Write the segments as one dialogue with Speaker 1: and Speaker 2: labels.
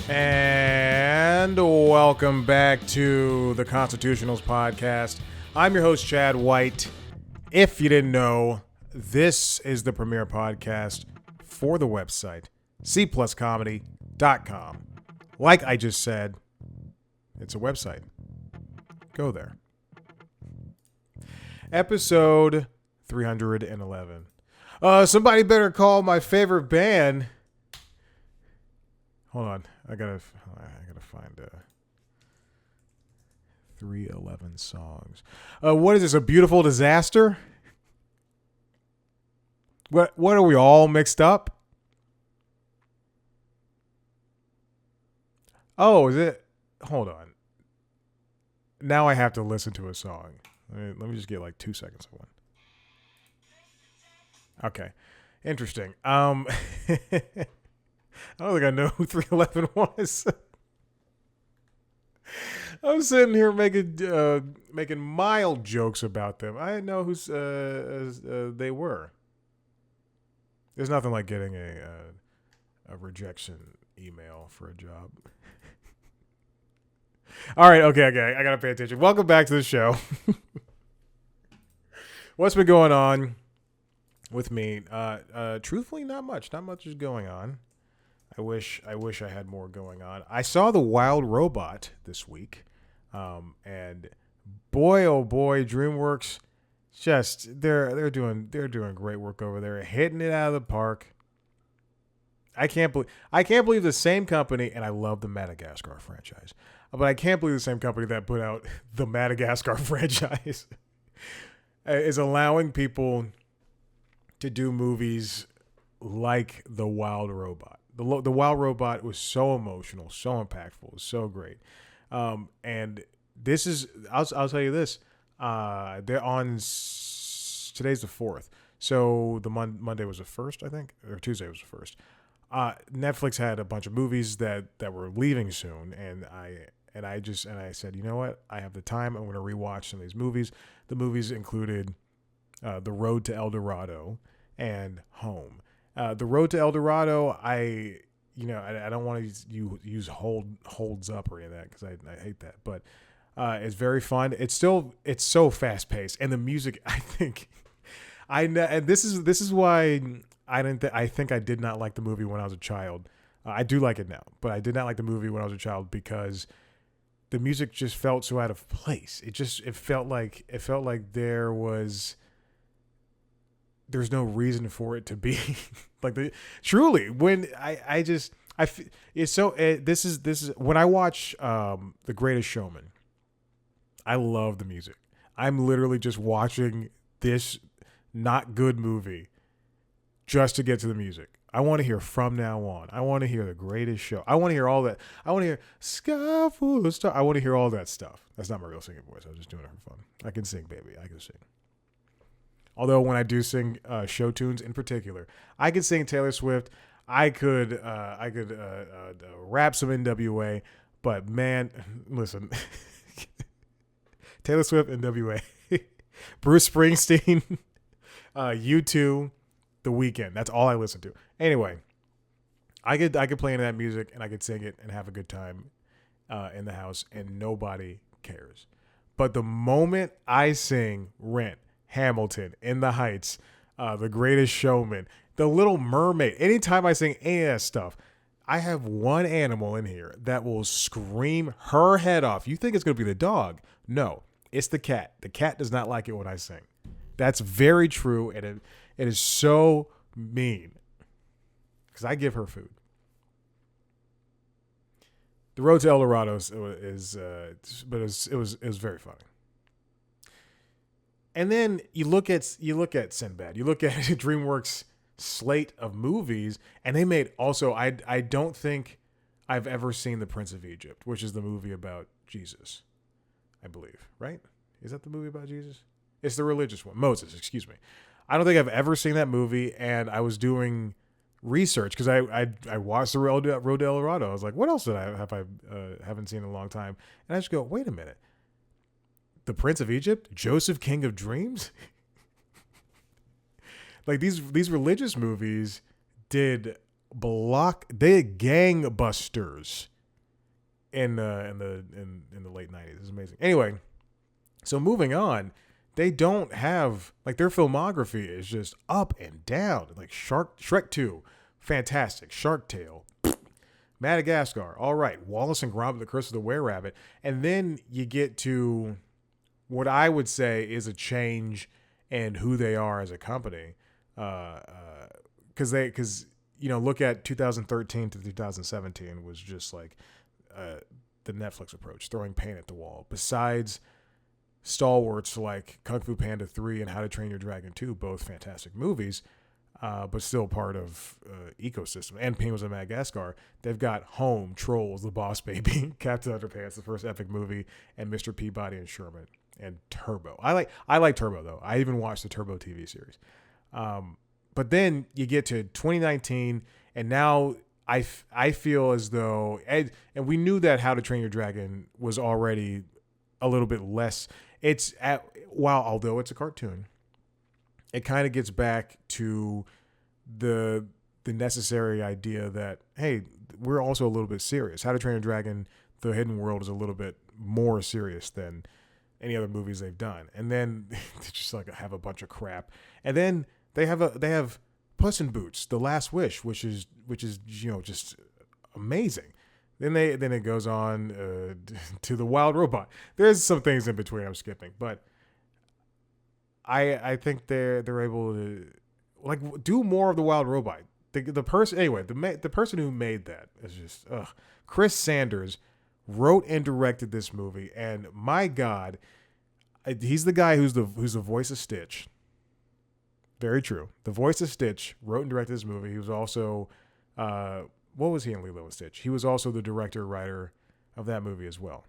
Speaker 1: And welcome back to the Constitutionals podcast. I'm your host, Chad White. If you didn't know, this is the premier podcast for the website, cpluscomedy.com. Like I just said, it's a website. Go there. Episode 311. Somebody better call my favorite band. Hold on. I gotta find 311 songs. What is this? A beautiful disaster? What are we all mixed up? Oh, is it? Hold on. Now I have to listen to a song. Let me just get like 2 seconds of one. Okay. Interesting. I don't think I know who 311 was. I'm sitting here making mild jokes about them. I didn't know who they were. There's nothing like getting a rejection email for a job. All right, okay, I gotta pay attention. Welcome back to the show. What's been going on with me? Truthfully, not much. Not much is going on. I wish I had more going on. I saw The Wild Robot this week, and boy, oh boy, DreamWorks, just they're doing great work over there, hitting it out of the park. I can't believe the same company, and I love the Madagascar franchise, but I can't believe the same company that put out the Madagascar franchise is allowing people to do movies like The Wild Robot. The Wild Robot was so emotional, so impactful, was so great. And this is, I'll tell you this, they're on, today's the 4th. So the Monday was the 1st, I think, or Tuesday was the 1st. Netflix had a bunch of movies that were leaving soon. And I said, you know what? I have the time. I'm going to rewatch some of these movies. The movies included The Road to El Dorado and Home. The Road to El Dorado, I don't want to use holds up or any of that because I hate that, but it's very fun. It's so fast paced, and the music, I think, and this is why I think I did not like the movie when I was a child. I do like it now, but I did not like the movie when I was a child because the music just felt so out of place. It felt like there's no reason for it to be like when this is when I watch The Greatest Showman, I love the music. I'm literally just watching this not good movie just to get to the music. I want to hear From Now On. I want to hear The Greatest Show. I want to hear all that. I want to hear Sky Full of Stars. I want to hear all that stuff. That's not my real singing voice. I was just doing it for fun. I can sing, baby. I can sing. Although when I do sing show tunes in particular, I could sing Taylor Swift. I could rap some NWA. But man, listen, Taylor Swift, NWA, Bruce Springsteen, U2, The Weeknd. That's all I listen to. Anyway, I could play into that music and I could sing it and have a good time in the house and nobody cares. But the moment I sing Rent, Hamilton, In the Heights, The Greatest Showman, The Little Mermaid, anytime I sing any of that stuff, I have one animal in here that will scream her head off. You think it's going to be the dog? No, it's the cat. The cat does not like it when I sing. That's very true, and it is so mean because I give her food. The Road to El Dorado but it was very funny. And then you look at Sinbad. You look at DreamWorks' slate of movies, and they made also. I don't think I've ever seen The Prince of Egypt, which is the movie about Jesus, I believe. Right? Is that the movie about Jesus? It's the religious one, Moses. Excuse me. I don't think I've ever seen that movie, and I was doing research because I watched The Road to El Dorado. I was like, what else haven't seen in a long time? And I just go, wait a minute. The Prince of Egypt, Joseph, King of Dreams. Like these religious movies did gangbusters in the late 90s. It's amazing. Anyway, so moving on, they don't have like their filmography is just up and down. Like Shrek 2, fantastic. Shark Tale, Madagascar, all right. Wallace and Gromit: The Curse of the Were-Rabbit, and then you get to what I would say is a change in who they are as a company, because look at 2013 to 2017 was just like the Netflix approach, throwing paint at the wall. Besides stalwarts like Kung Fu Panda 3 and How to Train Your Dragon 2, both fantastic movies, but still part of ecosystem. And Penguins of Madagascar, they've got Home, Trolls, The Boss Baby, Captain Underpants, the first epic movie, and Mr. Peabody and Sherman, and Turbo. I like Turbo though. I even watched the Turbo TV series. But then you get to 2019, and now I feel as though, and we knew that How to Train Your Dragon was already a little bit less. Although it's a cartoon, it kind of gets back to the necessary idea that, hey, we're also a little bit serious. How to Train Your Dragon, The Hidden World is a little bit more serious than any other movies they've done. And then they just like have a bunch of crap. And then they have Puss in Boots, The Last Wish, which is just amazing. Then it goes on to The Wild Robot. There's some things in between I'm skipping, but I think they're able to like do more of The Wild Robot. The person who made that is just Chris Sanders wrote and directed this movie, and my God, he's the guy who's the voice of Stitch. Very true. The voice of Stitch wrote and directed this movie. He was also, what was he in Lilo and Stitch? He was also the director, writer of that movie as well.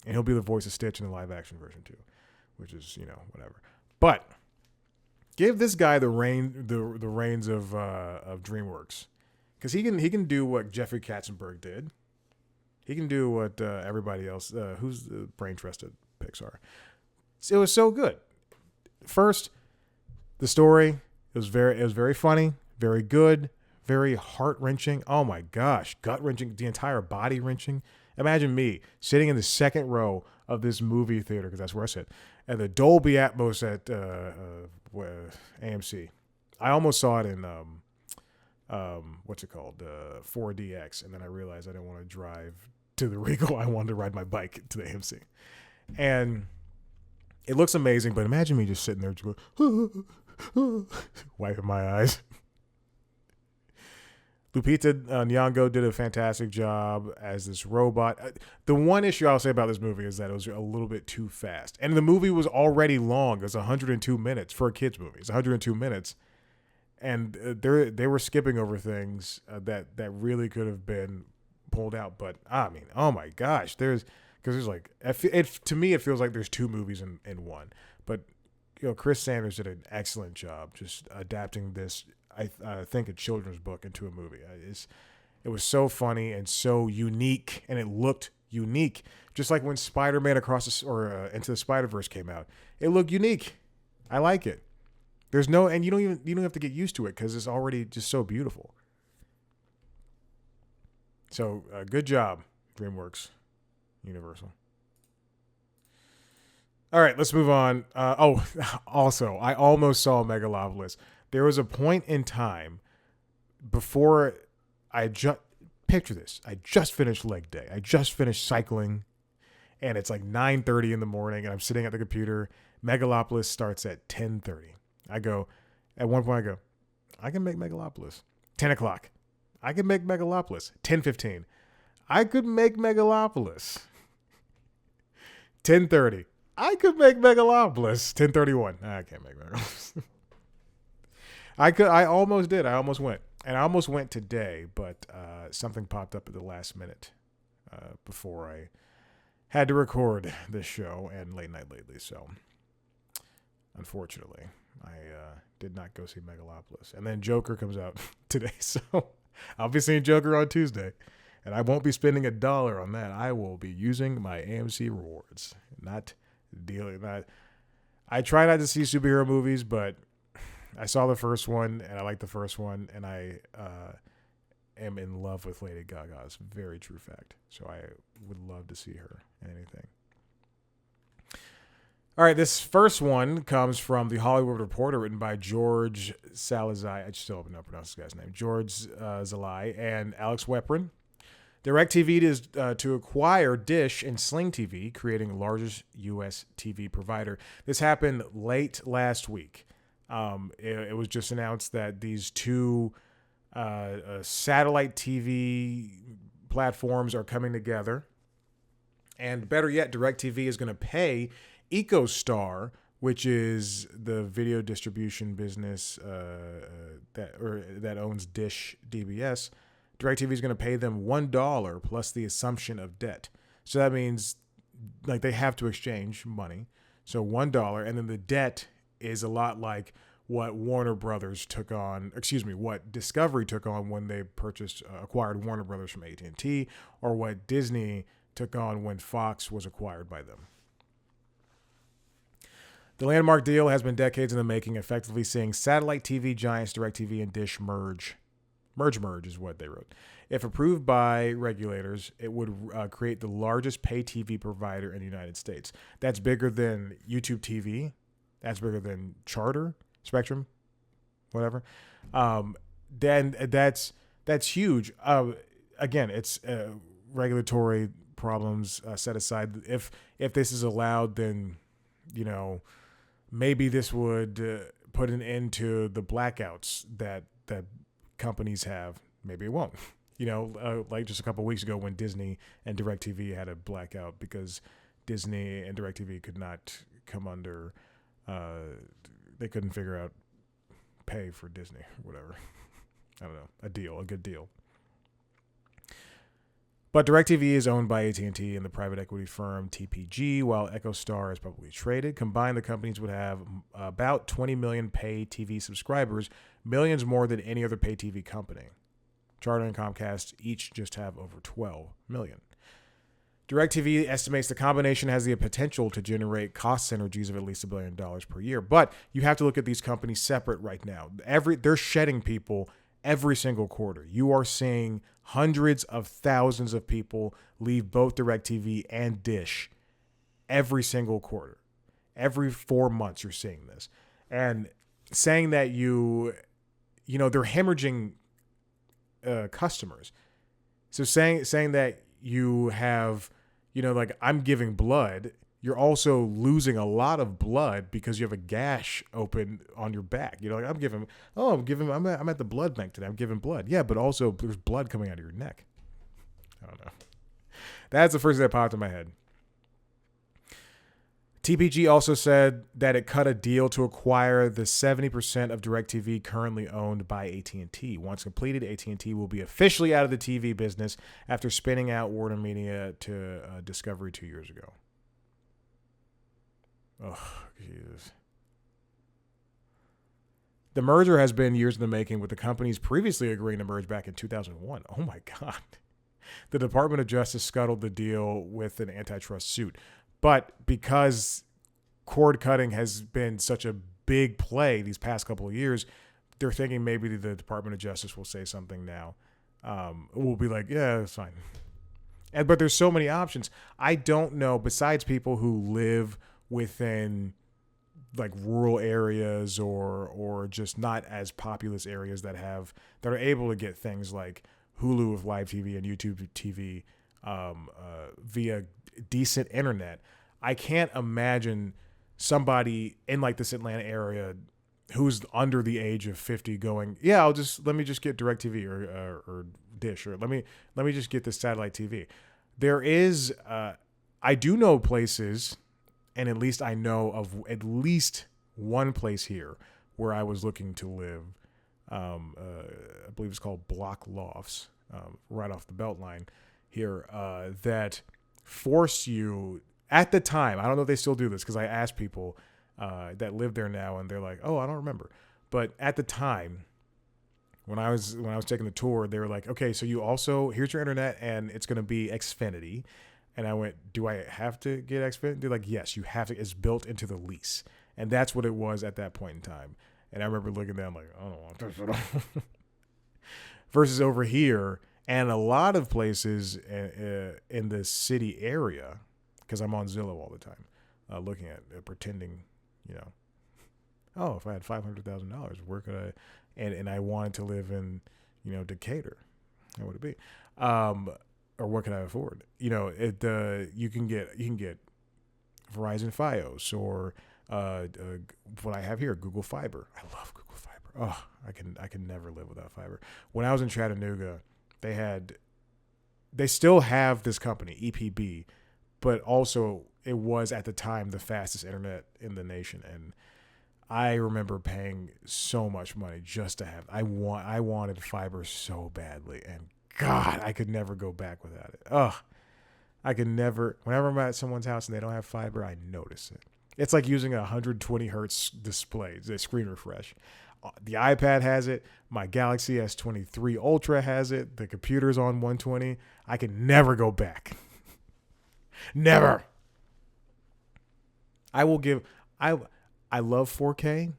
Speaker 1: And he'll be the voice of Stitch in the live action version too, which is, whatever. But give this guy the reins of DreamWorks, because he can do what Jeffrey Katzenberg did. He can do what everybody else, who's the brain trust at Pixar. It was so good. First, the story, it was very funny, very good, very heart-wrenching. Oh my gosh, gut-wrenching, the entire body wrenching. Imagine me sitting in the second row of this movie theater, because that's where I sit, at the Dolby Atmos at AMC. I almost saw it in what's it called, 4DX, and then I realized I didn't want to drive to the Regal. I wanted to ride my bike to the AMC, and it looks amazing. But imagine me just sitting there, just going, wiping my eyes. Lupita Nyong'o did a fantastic job as this robot. The one issue I'll say about this movie is that it was a little bit too fast. And the movie was already long. It was 102 minutes for a kid's movie. It's 102 minutes. And they were skipping over things that really could have been pulled out. But, I mean, oh my gosh. To me, it feels like there's two movies in one. But, Chris Sanders did an excellent job just adapting this, I think, a children's book into a movie. It was so funny and so unique, and it looked unique. Just like when Spider-Man Into the Spider-Verse came out, it looked unique. I like it. And you don't have to get used to it because it's already just so beautiful. So good job, DreamWorks, Universal. All right, let's move on. Also, I almost saw Megalopolis. There was a point in time before picture this. I just finished leg day. I just finished cycling, and it's like 9:30 in the morning, and I'm sitting at the computer. Megalopolis starts at 10:30. At one point, I can make Megalopolis. 10 o'clock. I can make Megalopolis. 10:15. I could make Megalopolis. 10:30. I could make Megalopolis. 10:31. I can't make Megalopolis. I almost did. I almost went. And I almost went today, but something popped up at the last minute before I had to record this show and Late Night Lately. So, unfortunately, I did not go see Megalopolis. And then Joker comes out today. So, I'll be seeing Joker on Tuesday. And I won't be spending $1 on that. I will be using my AMC rewards. I try not to see superhero movies, but I saw the first one and I liked the first one, and am in love with Lady Gaga. It's a very true fact. So I would love to see her in anything. All right, this first one comes from the Hollywood Reporter, written by George Salazai. I still don't know how to pronounce this guy's name. George Zalai and Alex Weprin. DirecTV is to acquire Dish and Sling TV, creating the largest U.S. TV provider. This happened late last week. It was just announced that these two satellite TV platforms are coming together. And better yet, DirecTV is going to pay EchoStar, which is the video distribution business that owns Dish DBS. DirecTV is going to pay them $1 plus the assumption of debt. So that means like they have to exchange money. So $1, and then the debt is a lot like what Warner Brothers took on, what Discovery took on when they acquired Warner Brothers from AT&T, or what Disney took on when Fox was acquired by them. The landmark deal has been decades in the making, effectively seeing satellite TV giants DirecTV and Dish merge. Merge is what they wrote. If approved by regulators, it would create the largest pay TV provider in the United States. That's bigger than YouTube TV. That's bigger than Charter, Spectrum, whatever. Then that's huge. Again, it's regulatory problems set aside. If this is allowed, then maybe this would put an end to the blackouts that companies have. Maybe it won't. Like just a couple of weeks ago when Disney and DirecTV had a blackout because Disney and DirecTV could not come under, they couldn't figure out pay for Disney or whatever. I don't know, a good deal. But DirecTV is owned by AT&T and the private equity firm TPG, while EchoStar is publicly traded. Combined, the companies would have about 20 million pay TV subscribers, millions more than any other pay TV company. Charter and Comcast each just have over 12 million. DirecTV estimates the combination has the potential to generate cost synergies of at least $1 billion per year. But you have to look at these companies separate right now. They're shedding people every single quarter. You are seeing hundreds of thousands of people leave both DirecTV and Dish every single quarter. Every 4 months you're seeing this. And saying that they're hemorrhaging customers. So saying that you have, like I'm giving blood, you're also losing a lot of blood because you have a gash open on your back. Like I'm at the blood bank today. I'm giving blood. Yeah, but also there's blood coming out of your neck. I don't know. That's the first thing that popped in my head. TPG also said that it cut a deal to acquire the 70% of DirecTV currently owned by AT&T. Once completed, AT&T will be officially out of the TV business after spinning out Warner Media to Discovery 2 years ago. Oh, Jesus. The merger has been years in the making, with the companies previously agreeing to merge back in 2001. Oh, my God. The Department of Justice scuttled the deal with an antitrust suit. But because cord cutting has been such a big play these past couple of years, they're thinking maybe the Department of Justice will say something now. We'll be like, yeah, it's fine. But there's so many options. I don't know, besides people who live within like rural areas or just not as populous areas that are able to get things like Hulu with live TV and YouTube TV via decent internet. I can't imagine somebody in like this Atlanta area who's under the age of 50 going, yeah, let me just get DirecTV or Dish, or let me just get this satellite TV. There is, I do know places, and at least I know of at least one place here where I was looking to live. I believe it's called Block Lofts, right off the Beltline here, that force you at the time. I don't know if they still do this because I asked people that live there now, and they're like, "Oh, I don't remember." But at the time, when I was taking the tour, they were like, "Okay, so you also here's your internet, and it's going to be Xfinity." And I went, "Do I have to get Xfinity?" They're like, "Yes, you have to. It's built into the lease," and that's what it was at that point in time. And I remember looking down like, "I don't want this at all." versus over here and a lot of places in the city area, because I'm on Zillow all the time, looking at pretending, oh, if I had $500,000, where could I? And I wanted to live in, Decatur. How would it be? Or what can I afford? You can get Verizon FiOS or what I have here, Google Fiber. I love Google Fiber. Oh, I can never live without fiber. When I was in Chattanooga, they still have this company, EPB, but also it was at the time the fastest internet in the nation, and I remember paying so much money just to have. I wanted fiber so badly, and God, I could never go back without it. Ugh, I could never. Whenever I'm at someone's house and they don't have fiber, I notice it. It's like using a 120 hertz display, the screen refresh. The iPad has it. My Galaxy S23 Ultra has it. The computer's on 120. I can never go back. Never. I love 4K,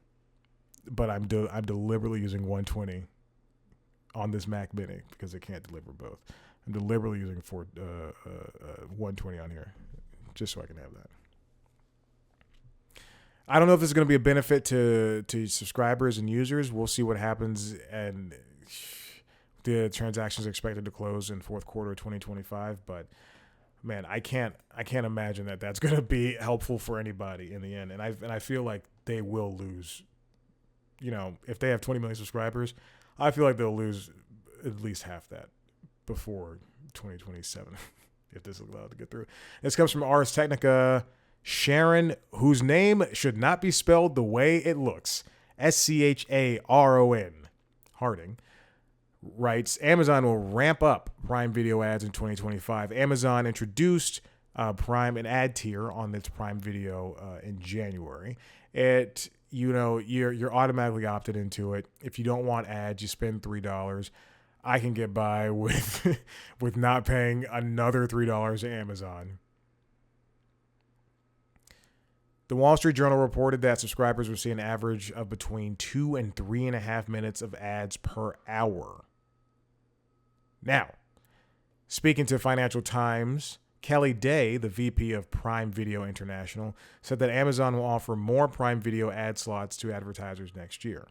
Speaker 1: but I'm deliberately using 120 on this Mac Mini because it can't deliver both. I'm deliberately using 120 on here just so I can have that. I don't know if this is going to be a benefit to subscribers and users. We'll see what happens, and the transactions are expected to close in fourth quarter of 2025. But man, I can't imagine that that's going to be helpful for anybody in the end. And I feel like they will lose. If they have 20 million subscribers, I feel like they'll lose at least half that before 2027 if this is allowed to get through. This comes from Ars Technica. Sharon, whose name should not be spelled the way it looks, Scharon Harding, writes, Amazon will ramp up Prime Video ads in 2025. Amazon introduced Prime an ad tier on its Prime Video in January. You're automatically opted into it. If you don't want ads, you spend $3. I can get by with with not paying another $3 to Amazon. The Wall Street Journal reported that subscribers will see an average of between 2 and 3.5 minutes of ads per hour. Now, speaking to Financial Times, Kelly Day, the VP of Prime Video International, said that Amazon will offer more Prime Video ad slots to advertisers next year.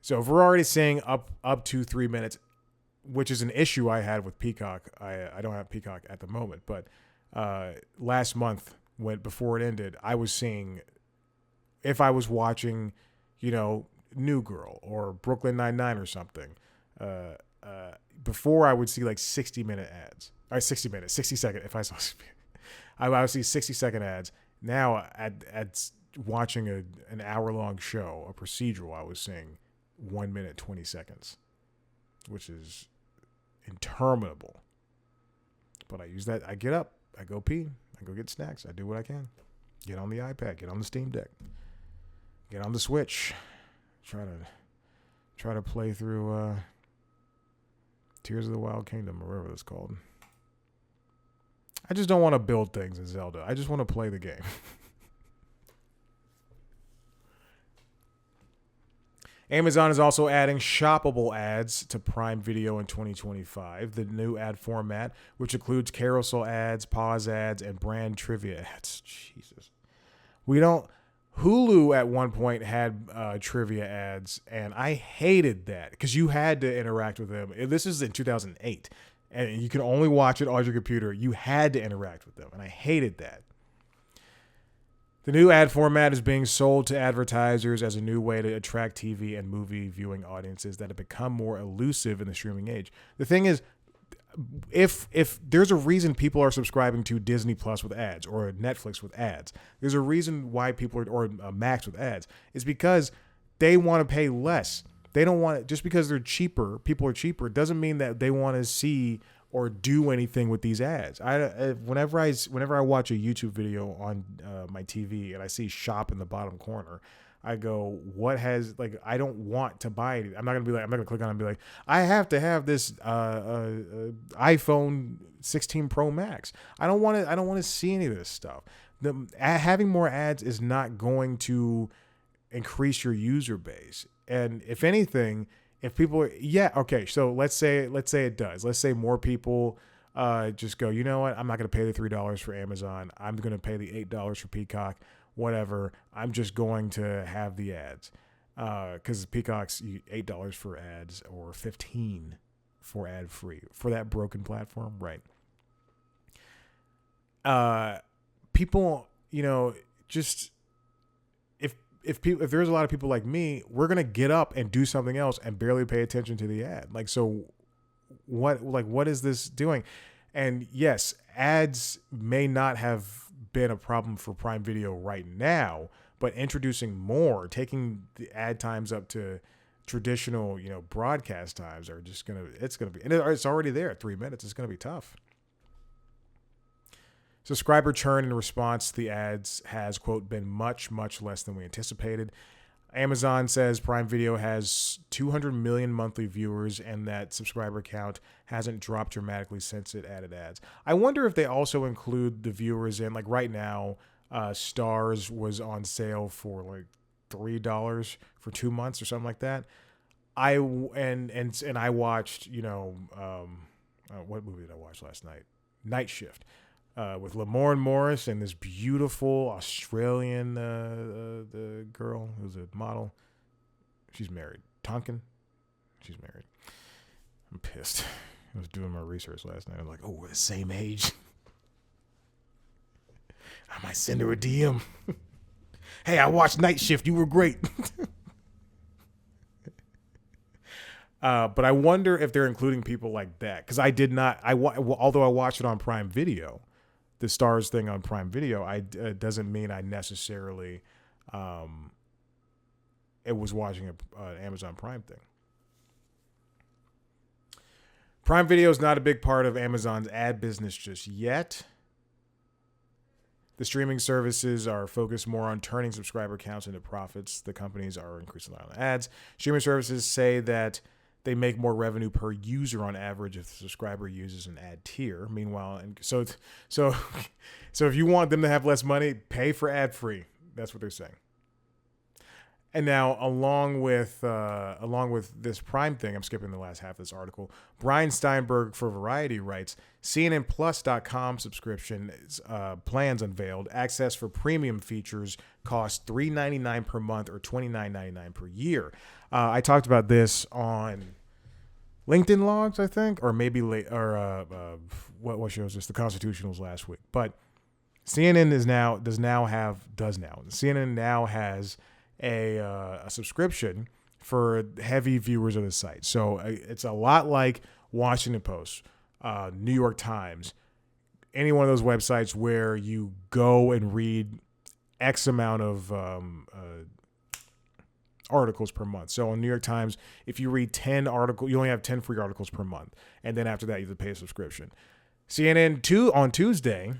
Speaker 1: So if we're already seeing up to 3 minutes, which is an issue I had with Peacock. I don't have Peacock at the moment, but last month, before it ended, I was seeing, if I was watching, New Girl or Brooklyn Nine-Nine or something, before I would see like 60-minute ads. Or 60 second. If I saw, I would see 60-second ads. Now at watching an hour-long show, a procedural, I was seeing 1 minute 20 seconds, which is interminable. But I use that. I get up, I go pee, I go get snacks. I do what I can. Get on the iPad. Get on the Steam Deck. Get on the Switch. Try to play through Tears of the Wild Kingdom or whatever it's called. I just don't want to build things in Zelda. I just want to play the game. Amazon is also adding shoppable ads to Prime Video in 2025. The new ad format, which includes carousel ads, pause ads, and brand trivia ads. Jesus. Hulu at one point had trivia ads, and I hated that because you had to interact with them. This is in 2008, and you can only watch it on your computer. You had to interact with them, and I hated that. The new ad format is being sold to advertisers as a new way to attract TV and movie viewing audiences that have become more elusive in the streaming age. The thing is, if there's a reason people are subscribing to Disney Plus with ads or Netflix with ads, there's a reason why people are, or Max with ads. It's because they want to pay less. They don't want it just because they're cheaper. People are cheaper. It doesn't mean that they want to see or do anything with these ads. Whenever I watch a YouTube video on my TV and I see shop in the bottom corner, I go, what has, like, I don't want to buy it. I'm not going to click on it and be like, I have to have this iPhone 16 Pro Max. I don't want to see any of this stuff. Having more ads is not going to increase your user base. And if anything, If people, yeah, okay. So let's say it does. Let's say more people just go, you know what? I'm not going to pay the $3 for Amazon. I'm going to pay the $8 for Peacock, whatever. I'm just going to have the ads. Because Peacock's $8 for ads or $15 for ad free for that broken platform. Right. People, just if there's a lot of people like me, we're going to get up and do something else and barely pay attention to the ad. Like, so what is this doing? And yes, ads may not have been a problem for Prime Video right now, but introducing more, taking the ad times up to traditional, broadcast times are just it's going to be, and it's already there at 3 minutes. It's going to be tough. Subscriber churn in response to the ads has, quote, been much, much less than we anticipated. Amazon says Prime Video has 200 million monthly viewers and that subscriber count hasn't dropped dramatically since it added ads. I wonder if they also include the viewers in, like right now, Stars was on sale for like $3 for 2 months or something like that. I watched, what movie did I watch last night? Night Shift. With Lamorne Morris and this beautiful Australian the girl who's a model. She's married. Tonkin. She's married. I'm pissed. I was doing my research last night. I'm like, oh, we're the same age. I might send her a DM. Hey, I watched Night Shift. You were great. But I wonder if they're including people like that. Because I did not. Although I watched it on Prime Video, the Stars thing on Prime Video, doesn't mean I necessarily it was watching an Amazon Prime thing. Prime Video is not a big part of Amazon's ad business just yet. The streaming services are focused more on turning subscriber counts into profits. The companies are increasing on ads. Streaming services say that they make more revenue per user on average if the subscriber uses an ad tier. Meanwhile, so if you want them to have less money, pay for ad free. That's what they're saying. And now, along with this Prime thing, I'm skipping the last half of this article. Brian Steinberg for Variety writes, CNNPlus.com subscription plans unveiled. Access for premium features costs $3.99 per month or $29.99 per year. I talked about this on LinkedIn Logs, I think, or maybe what show is this? The Constitutionals last week. But CNN CNN now has a subscription for heavy viewers of the site. So it's a lot like Washington Post, New York Times, any one of those websites where you go and read X amount of articles per month. So on New York Times, if you read 10 articles, you only have 10 free articles per month. And then after that, you have to pay a subscription. CNN on Tuesday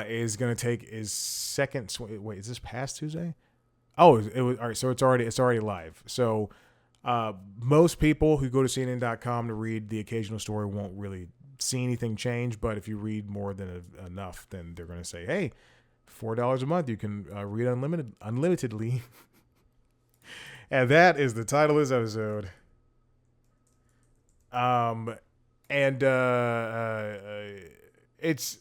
Speaker 1: is going to take his second. Wait, is this past Tuesday? Oh, it was all right. So it's already live. So most people who go to CNN.com to read the occasional story won't really see anything change. But if you read more than enough, then they're going to say, "Hey, $4 a month, you can read unlimitedly." And that is the title of this episode. It's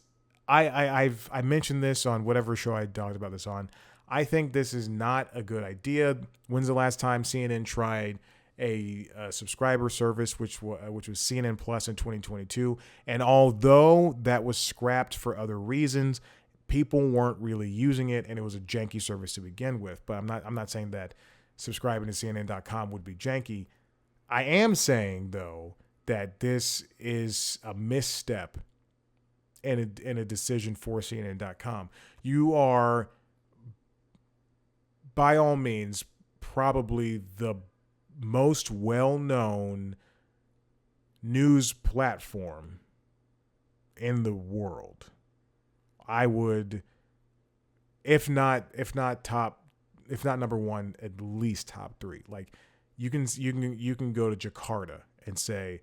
Speaker 1: I mentioned this on whatever show I talked about this on. I think this is not a good idea. When's the last time CNN tried a subscriber service, which was CNN Plus in 2022? And although that was scrapped for other reasons, people weren't really using it, and it was a janky service to begin with. But I'm not saying that subscribing to CNN.com would be janky. I am saying though that this is a misstep in a decision for CNN.com. You are, by all means, probably the most well-known news platform in the world. I would, if not number one, at least top three. Like you can go to Jakarta and say,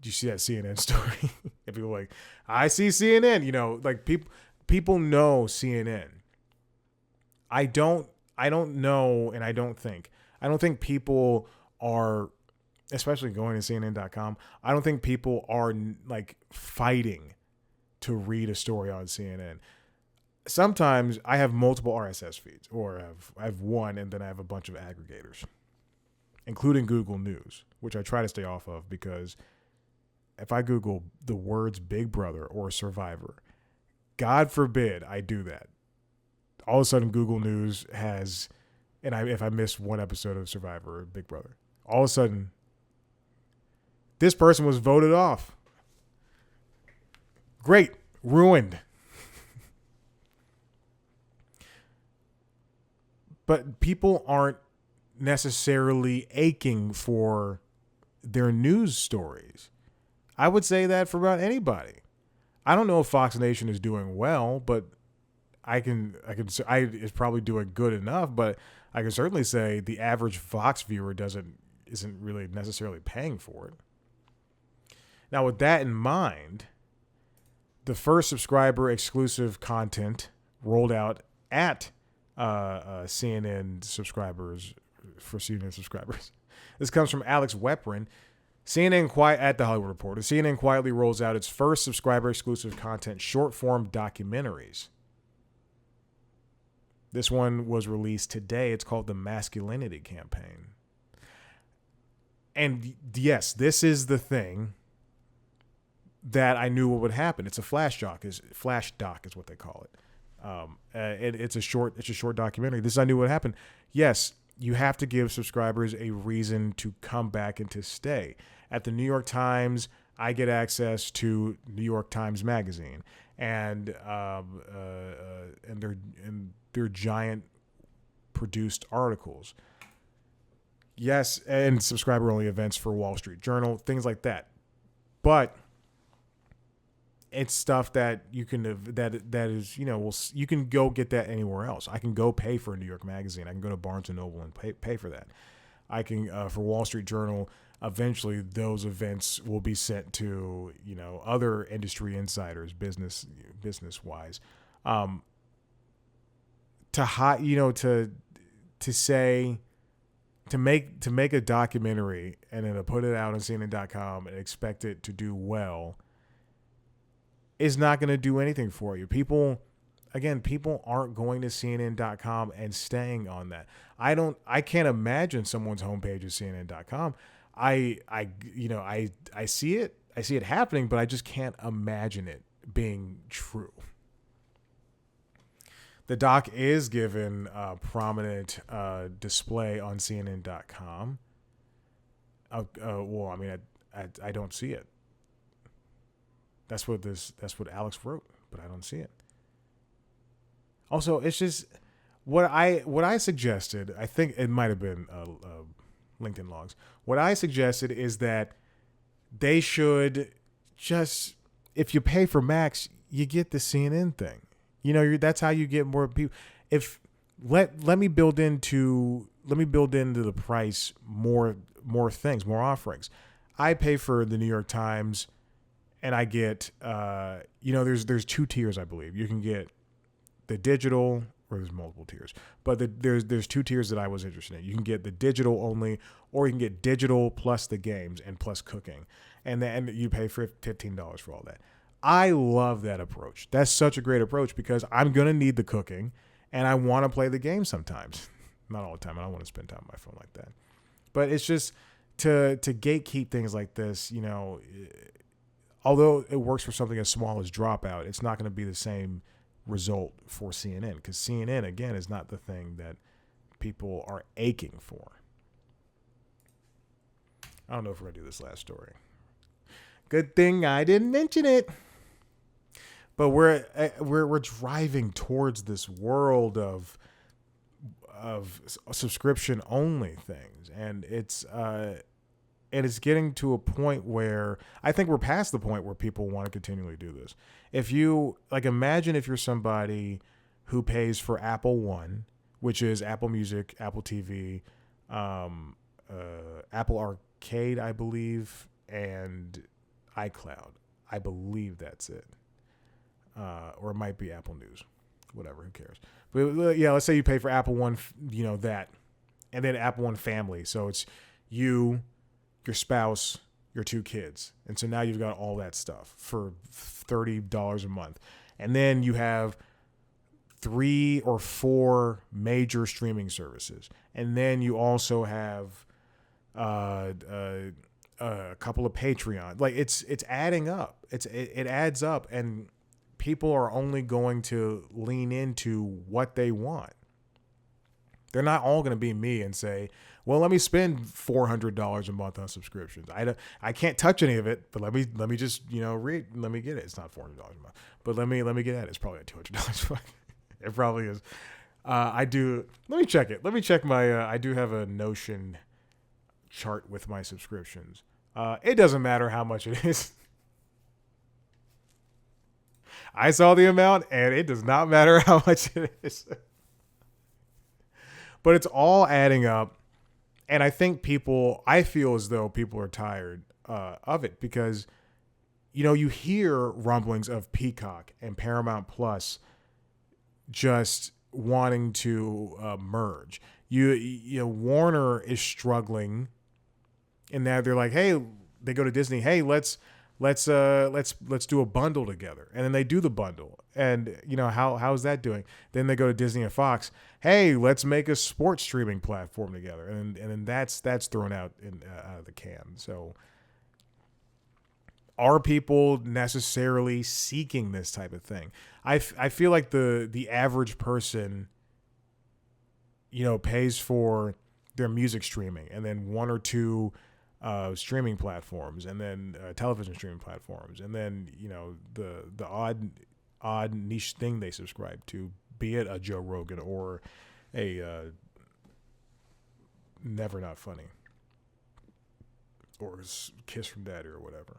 Speaker 1: "Do you see that CNN story?" And people are like, "I see CNN." Like people know CNN. I don't know, and I don't think people are, especially going to CNN.com, I don't think people are like fighting to read a story on CNN. Sometimes I have multiple RSS feeds, or I have one, and then I have a bunch of aggregators, including Google News, which I try to stay off of, because if I Google the words Big Brother or Survivor, God forbid I do that, all of a sudden Google News has, and if I miss one episode of Survivor or Big Brother, all of a sudden this person was voted off. Great. Ruined. But people aren't necessarily aching for their news stories. I would say that for about anybody. I don't know if Fox Nation is doing well, but it's probably doing good enough, but I can certainly say the average Fox viewer isn't really necessarily paying for it. Now, with that in mind, the first subscriber exclusive content rolled out at CNN subscribers. This comes from Alex Weprin. At the Hollywood Reporter. CNN quietly rolls out its first subscriber exclusive content short form documentaries. This one was released today. It's called The Masculinity Campaign. And yes, this is the thing that I knew what would happen. It's a flash doc is what they call it. It's a short documentary. This I knew what happened. Yes, you have to give subscribers a reason to come back and to stay. At the New York Times, I get access to New York Times Magazine and their giant produced articles. Yes, and subscriber only events for Wall Street Journal, things like that. But it's stuff that you can you can go get that anywhere else. I can go pay for a New York Magazine. I can go to Barnes and Noble and pay for that. I can for Wall Street Journal. Eventually, those events will be sent to other industry insiders, business wise, to make a documentary and then to put it out on CNN.com and expect it to do well is not going to do anything for you. People aren't going to CNN.com and staying on that. I can't imagine someone's homepage is CNN.com. I see it happening, but I just can't imagine it being true. The doc is given a prominent display on CNN.com. Well, I mean, I don't see it. That's what Alex wrote, but I don't see it. Also, it's just what I suggested. I think it might have been LinkedIn logs. What I suggested is that they should just, if you pay for Max, you get the CNN thing. That's how you get more people. If let me build into the price more things, more offerings. I pay for the New York Times, and I get there's two tiers, I believe. You can get the digital, or there's multiple tiers, but there's two tiers that I was interested in. You can get the digital only, or you can get digital plus the games and plus cooking, and then you pay for $15 for all that. I love that approach. That's such a great approach because I'm gonna need the cooking, and I want to play the game sometimes. Not all the time. I don't want to spend time on my phone like that. But it's just to gatekeep things like this. Although it works for something as small as Dropout, it's not going to be the same result for CNN, because CNN, again, is not the thing that people are aching for. I don't know if we're going to do this last story. Good thing I didn't mention it. But we're driving towards this world of subscription only things, and it's getting to a point where I think we're past the point where people want to continually do this. If you imagine if you're somebody who pays for Apple One, which is Apple Music, Apple TV, Apple Arcade, I believe, and iCloud. I believe that's it. Or it might be Apple News. Whatever, who cares? But yeah, let's say you pay for Apple One, that, and then Apple One Family. So it's you, your spouse, your 2 kids. And so now you've got all that stuff for $30 a month. And then you have 3 or 4 major streaming services. And then you also have a couple of Patreon. Like it's adding up. It adds up, and people are only going to lean into what they want. They're not all going to be me and say, well, let me spend $400 a month on subscriptions. I can't touch any of it, but let me just, let me get it. It's not $400 a month, but let me get at it. It's probably at $200. It probably is. Let me check it. Let me check my, I do have a Notion chart with my subscriptions. It doesn't matter how much it is. I saw the amount, and it does not matter how much it is. But it's all adding up. And I feel as though people are tired of it because, you hear rumblings of Peacock and Paramount Plus just wanting to merge. Warner is struggling in that they're like, hey, they go to Disney, hey, let's do a bundle together, and then they do the bundle, and how's that doing? Then they go to Disney and Fox, hey, let's make a sports streaming platform together, and then that's thrown out of the can. So are people necessarily seeking this type of thing? I feel like the average person pays for their music streaming and then 1 or 2 streaming platforms, and then television streaming platforms, and then the odd niche thing they subscribe to, be it a Joe Rogan or a Never Not Funny or Kiss from Daddy or whatever.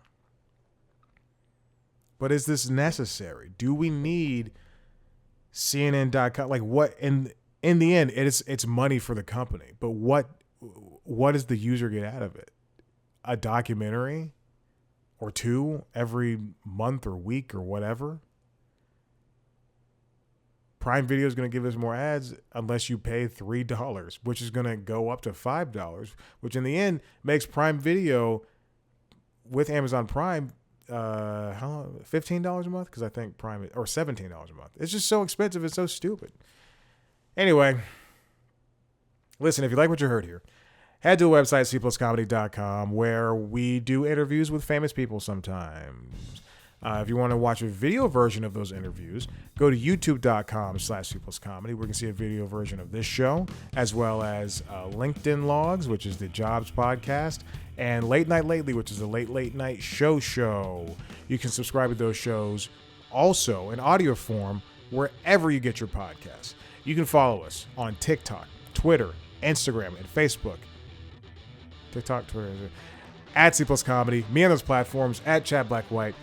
Speaker 1: But is this necessary? Do we need CNN.com? Like, what in the end, it's money for the company, but what does the user get out of it? A documentary or 2 every month or week or whatever. Prime Video is going to give us more ads unless you pay $3, which is going to go up to $5, which in the end makes Prime Video with Amazon Prime $15 a month, because I think Prime or $17 a month. It's just so expensive. It's so stupid. Anyway, listen, if you like what you heard here, head to the website, cpluscomedy.com, where we do interviews with famous people sometimes. If you want to watch a video version of those interviews, go to youtube.com/cpluscomedy, where you can see a video version of this show, as well as LinkedIn Logs, which is the Jobs podcast, and Late Night Lately, which is the late night show. You can subscribe to those shows also in audio form wherever you get your podcasts. You can follow us on TikTok, Twitter, Instagram, and Facebook. TikTok, Twitter, at C Plus Comedy. Me on those platforms, at Chad Black White.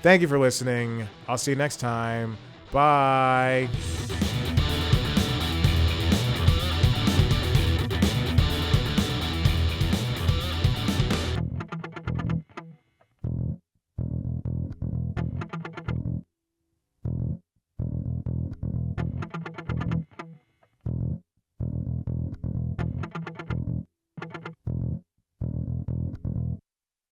Speaker 1: Thank you for listening. I'll see you next time. Bye.